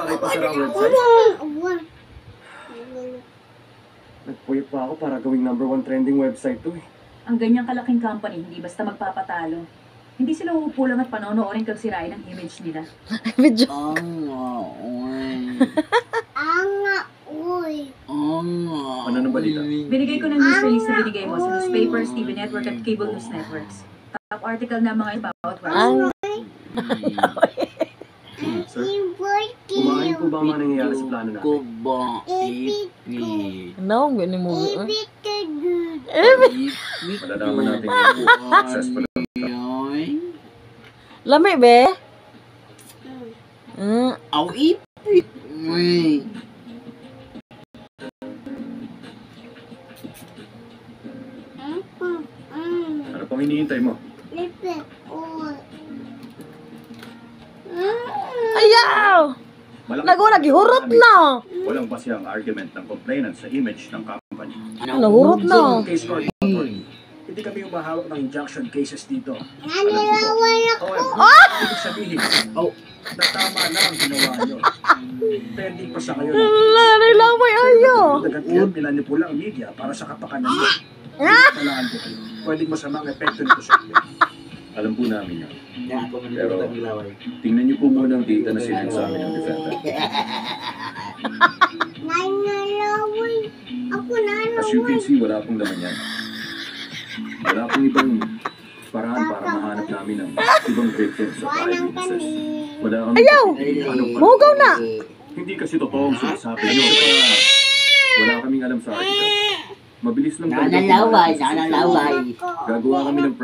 para ipasara ang website. Nagpuyat pa ako para gawing #1 trending website to eh. Ang ganyang kalaking company, hindi basta magpapatalo. Hindi sila uupulang at panonoorin kang sirain ang image nila. Video. Ano nang balita? Binigay ko ng news release na binigay mo sa newspapers, TV network at cable news networks. Top article na mga about Sir, kumain po ba ang mga nangyayari sa plano natin? Ano? Ganyan mo. Malalaman natin kung successful ang Lami, be? Aw, ipit. Ano pang hinihintay mo? Ayaw! Nagihurot na! Walang basihang argument ng complainant sa image ng company. Nahurot na. Case court authority. Hindi kami umahawak ng injunction cases dito. Ibig sabihin, na tama na ang ginawa nyo. Pending pa sa ngayon. Lalaway ayo. Dagat nila niyo po lang ang media para sa kapakanan nyo. Talaan ko kayo. Pwedeng masamang epekto nito sa inyo. Alam po namin yan. Pero tingnan niyo po muna ang data na sinend sa amin ng defendant. As you can see, wala pong laman yan. Wala pong ibang paraan para mahanap namin ang ibang victims sa eyewitnesses. Wala kami Mugaw na! Hindi kasi totoo ang sinasabi niyo. Wala kaming alam sa article. Mabilis lang talaga. Nanalaway. Gagawa kami ng